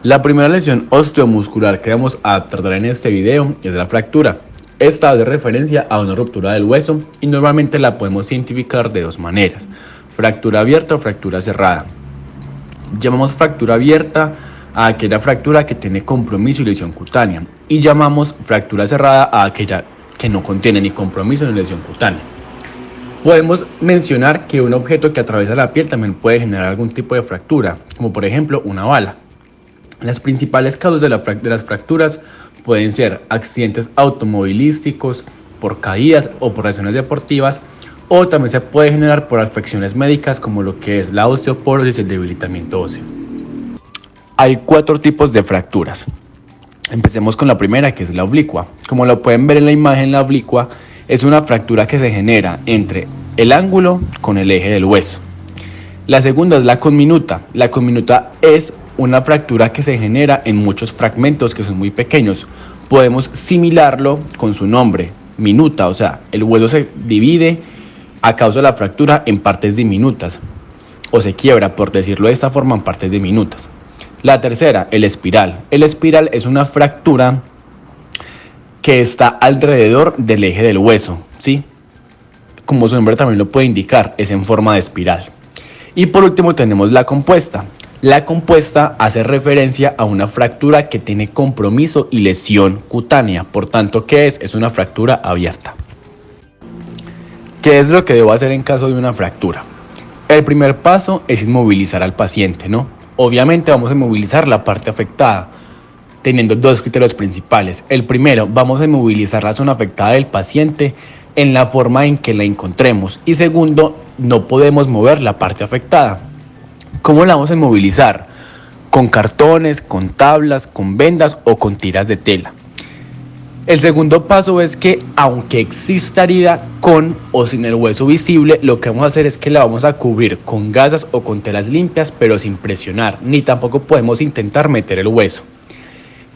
La primera lesión osteomuscular que vamos a tratar en este video es la fractura. Esta hace referencia a una ruptura del hueso y normalmente la podemos identificar de dos maneras: fractura abierta o fractura cerrada. Llamamos fractura abierta a aquella fractura que tiene compromiso y lesión cutánea, y llamamos fractura cerrada a aquella que no contiene ni compromiso ni lesión cutánea. Podemos mencionar que un objeto que atraviesa la piel también puede generar algún tipo de fractura, como por ejemplo una bala. Las principales causas de las fracturas pueden ser accidentes automovilísticos, por caídas o por lesiones deportivas, o también se puede generar por afecciones médicas como lo que es la osteoporosis y el debilitamiento óseo. Hay 4 tipos de fracturas. Empecemos con la primera, que es la oblicua. Como lo pueden ver en la imagen, la oblicua es una fractura que se genera entre el ángulo con el eje del hueso. La segunda es la conminuta. La conminuta es una fractura que se genera en muchos fragmentos que son muy pequeños. Podemos similarlo con su nombre, minuta, o sea, el hueso se divide a causa de la fractura en partes diminutas, o se quiebra, por decirlo de esta forma, en partes diminutas. La tercera, el espiral. El espiral es una fractura que está alrededor del eje del hueso, ¿sí? Como su nombre también lo puede indicar, es en forma de espiral. Y por último tenemos la compuesta. La compuesta hace referencia a una fractura que tiene compromiso y lesión cutánea. Por tanto, ¿qué es? Es una fractura abierta. ¿Qué es lo que debo hacer en caso de una fractura? El primer paso es inmovilizar al paciente, ¿no? Obviamente vamos a inmovilizar la parte afectada, teniendo 2 criterios principales. El primero, vamos a inmovilizar la zona afectada del paciente en la forma en que la encontremos. Y segundo, no podemos mover la parte afectada. ¿Cómo la vamos a inmovilizar? Con cartones, con tablas, con vendas o con tiras de tela. El segundo paso es que, aunque exista herida con o sin el hueso visible, lo que vamos a hacer es que la vamos a cubrir con gasas o con telas limpias, pero sin presionar, ni tampoco podemos intentar meter el hueso.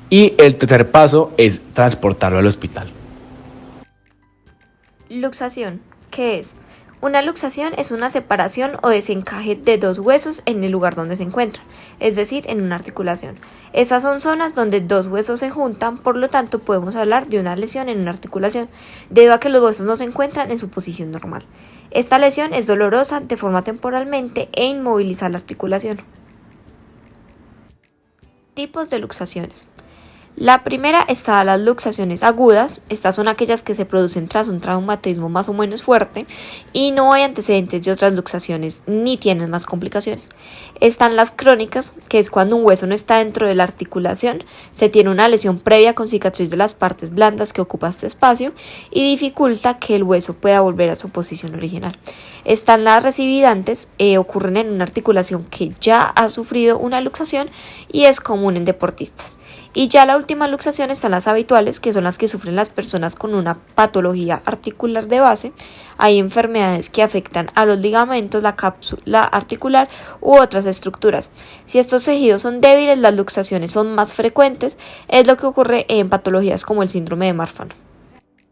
Y el tercer paso es transportarlo al hospital. Luxación. ¿Qué es? Una luxación es una separación o desencaje de 2 huesos en el lugar donde se encuentran, es decir, en una articulación. Estas son zonas donde 2 huesos se juntan, por lo tanto podemos hablar de una lesión en una articulación, debido a que los huesos no se encuentran en su posición normal. Esta lesión es dolorosa, deforma temporalmente e inmoviliza la articulación. Tipos de luxaciones. La primera está las luxaciones agudas. Estas son aquellas que se producen tras un traumatismo más o menos fuerte y no hay antecedentes de otras luxaciones ni tienen más complicaciones. Están las crónicas, que es cuando un hueso no está dentro de la articulación, se tiene una lesión previa con cicatriz de las partes blandas que ocupa este espacio y dificulta que el hueso pueda volver a su posición original. Están las recidivantes, ocurren en una articulación que ya ha sufrido una luxación y es común en deportistas. Y ya la última luxación están las habituales, que son las que sufren las personas con una patología articular de base. Hay enfermedades que afectan a los ligamentos, la cápsula articular u otras estructuras. Si estos tejidos son débiles, las luxaciones son más frecuentes. Es lo que ocurre en patologías como el síndrome de Marfan.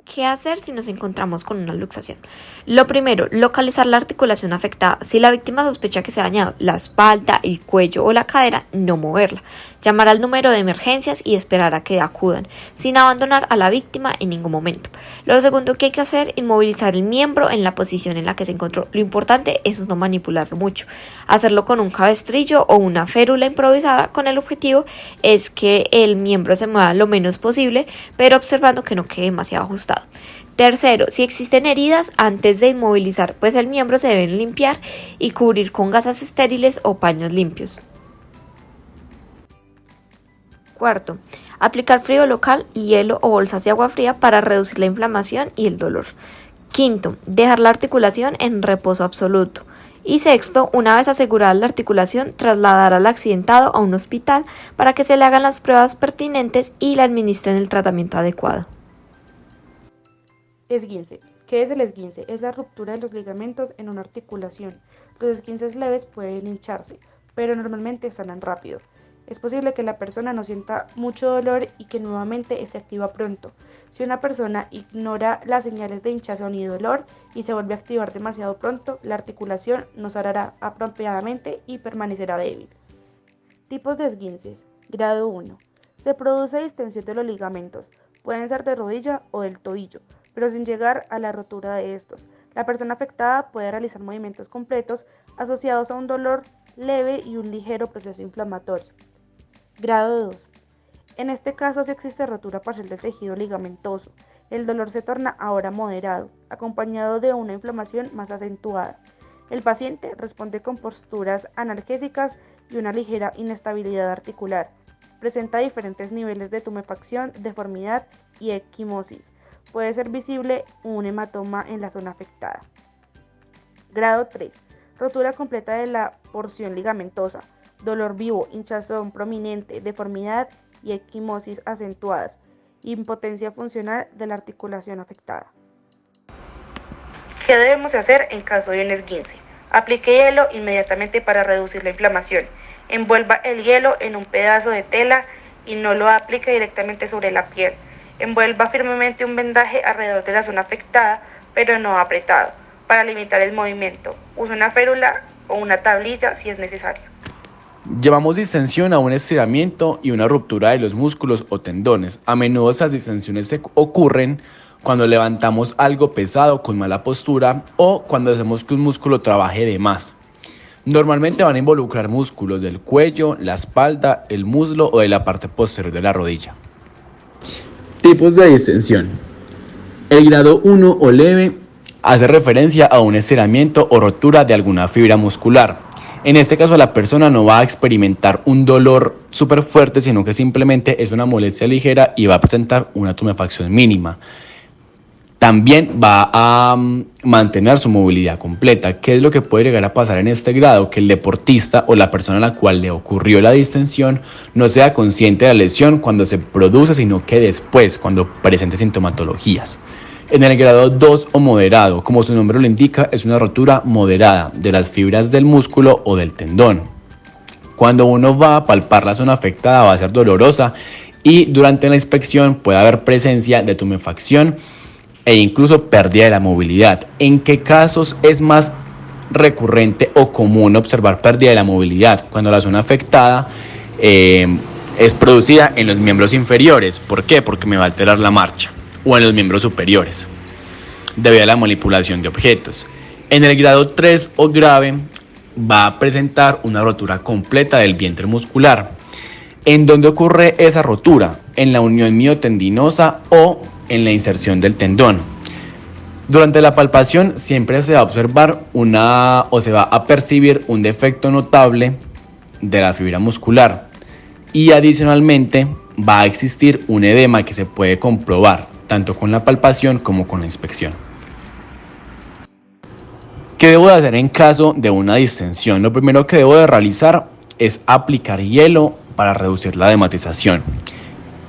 ¿Qué hacer si nos encontramos con una luxación? Lo primero, localizar la articulación afectada. Si la víctima sospecha que se ha dañado la espalda, el cuello o la cadera, no moverla. Llamar al número de emergencias y esperar a que acudan, sin abandonar a la víctima en ningún momento. Lo segundo que hay que hacer, inmovilizar el miembro en la posición en la que se encontró. Lo importante es no manipularlo mucho. Hacerlo con un cabestrillo o una férula improvisada, con el objetivo es que el miembro se mueva lo menos posible, pero observando que no quede demasiado ajustado. Tercero, si existen heridas, antes de inmovilizar pues el miembro se deben limpiar y cubrir con gasas estériles o paños limpios. Cuarto, aplicar frío local, hielo o bolsas de agua fría para reducir la inflamación y el dolor. Quinto, dejar la articulación en reposo absoluto. Y sexto, una vez asegurada la articulación, trasladar al accidentado a un hospital para que se le hagan las pruebas pertinentes y le administren el tratamiento adecuado. Esguince. ¿Qué es el esguince? Es la ruptura de los ligamentos en una articulación. Los esguinces leves pueden hincharse, pero normalmente sanan rápido. Es posible que la persona no sienta mucho dolor y que nuevamente se activa pronto. Si una persona ignora las señales de hinchazón y dolor y se vuelve a activar demasiado pronto, la articulación no sanará apropiadamente y permanecerá débil. Tipos de esguinces. Grado 1. Se produce distensión de los ligamentos. Pueden ser de rodilla o del tobillo, pero sin llegar a la rotura de estos. La persona afectada puede realizar movimientos completos asociados a un dolor leve y un ligero proceso inflamatorio. Grado 2. En este caso, si existe rotura parcial del tejido ligamentoso, el dolor se torna ahora moderado, acompañado de una inflamación más acentuada. El paciente responde con posturas analgésicas y una ligera inestabilidad articular. Presenta diferentes niveles de tumefacción, deformidad y equimosis. Puede ser visible un hematoma en la zona afectada. Grado 3. Rotura completa de la porción ligamentosa. Dolor vivo, hinchazón prominente, deformidad y equimosis acentuadas. Impotencia funcional de la articulación afectada. ¿Qué debemos hacer en caso de un esguince? Aplique hielo inmediatamente para reducir la inflamación. Envuelva el hielo en un pedazo de tela y no lo aplique directamente sobre la piel. Envuelva firmemente un vendaje alrededor de la zona afectada, pero no apretado, para limitar el movimiento. Use una férula o una tablilla si es necesario. Llamamos distensión a un estiramiento y una ruptura de los músculos o tendones. A menudo estas distensiones ocurren cuando levantamos algo pesado con mala postura o cuando hacemos que un músculo trabaje de más. Normalmente van a involucrar músculos del cuello, la espalda, el muslo o de la parte posterior de la rodilla. Tipos de distensión. El grado 1 o leve hace referencia a un estiramiento o rotura de alguna fibra muscular. En este caso la persona no va a experimentar un dolor súper fuerte, sino que simplemente es una molestia ligera y va a presentar una tumefacción mínima. También va a mantener su movilidad completa. ¿Qué es lo que puede llegar a pasar en este grado? Que el deportista o la persona a la cual le ocurrió la distensión no sea consciente de la lesión cuando se produce, sino que después, cuando presente sintomatologías. En el grado 2 o moderado, como su nombre lo indica, es una rotura moderada de las fibras del músculo o del tendón. Cuando uno va a palpar la zona afectada va a ser dolorosa y durante la inspección puede haber presencia de tumefacción e incluso pérdida de la movilidad. ¿En qué casos es más recurrente o común observar pérdida de la movilidad? Cuando la zona afectada es producida en los miembros inferiores. ¿Por qué? Porque me va a alterar la marcha. O en los miembros superiores, debido a la manipulación de objetos. En el grado 3 o grave va a presentar una rotura completa del vientre muscular. ¿En dónde ocurre esa rotura? En la unión miotendinosa o en la inserción del tendón. Durante la palpación siempre se va a observar se va a percibir un defecto notable de la fibra muscular y adicionalmente va a existir un edema que se puede comprobar tanto con la palpación como con la inspección. ¿Qué debo de hacer en caso de una distensión? Lo primero que debo de realizar es aplicar hielo para reducir la edematización.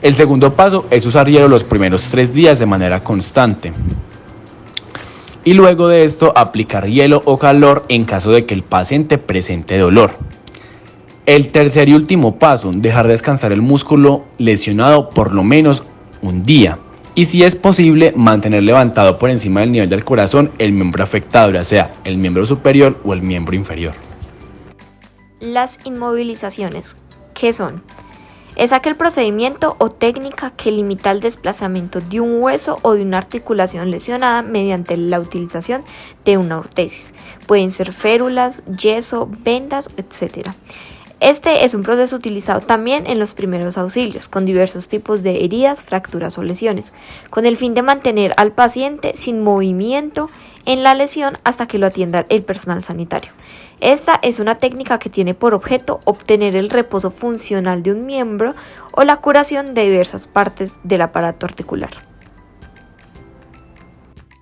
El segundo paso es usar hielo los primeros 3 días de manera constante. Y luego de esto aplicar hielo o calor en caso de que el paciente presente dolor. El tercer y último paso, dejar descansar el músculo lesionado por lo menos un día. Y si es posible, mantener levantado por encima del nivel del corazón el miembro afectado, ya sea el miembro superior o el miembro inferior. Las inmovilizaciones, ¿qué son? Es aquel procedimiento o técnica que limita el desplazamiento de un hueso o de una articulación lesionada mediante la utilización de una ortesis. Pueden ser férulas, yeso, vendas, etc. Este es un proceso utilizado también en los primeros auxilios, con diversos tipos de heridas, fracturas o lesiones, con el fin de mantener al paciente sin movimiento en la lesión hasta que lo atienda el personal sanitario. Esta es una técnica que tiene por objeto obtener el reposo funcional de un miembro o la curación de diversas partes del aparato articular.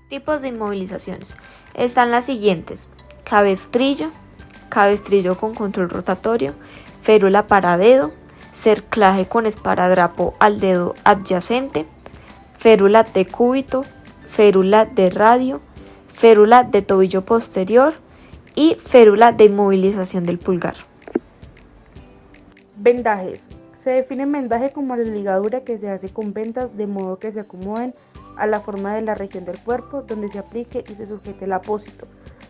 Tipos de inmovilizaciones. Están las siguientes: cabestrillo con control rotatorio, férula para dedo, cerclaje con esparadrapo al dedo adyacente, férula de cúbito, férula de radio, férula de tobillo posterior y férula de inmovilización del pulgar. Vendajes. Se define vendaje como la ligadura que se hace con vendas de modo que se acomoden a la forma de la región del cuerpo donde se aplique y se sujete el apósito.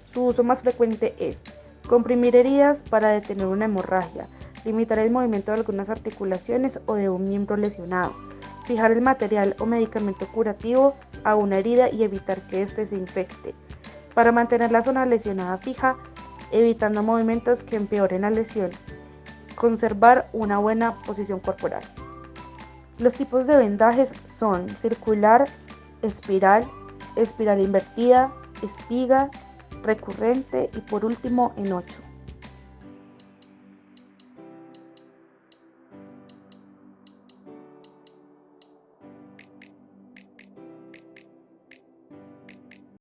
Su uso más frecuente es comprimir heridas para detener una hemorragia, limitar el movimiento de algunas articulaciones o de un miembro lesionado, fijar el material o medicamento curativo a una herida y evitar que éste se infecte, para mantener la zona lesionada fija, evitando movimientos que empeoren la lesión, conservar una buena posición corporal. Los tipos de vendajes son circular, espiral, espiral invertida, espiga, recurrente y por último en 8.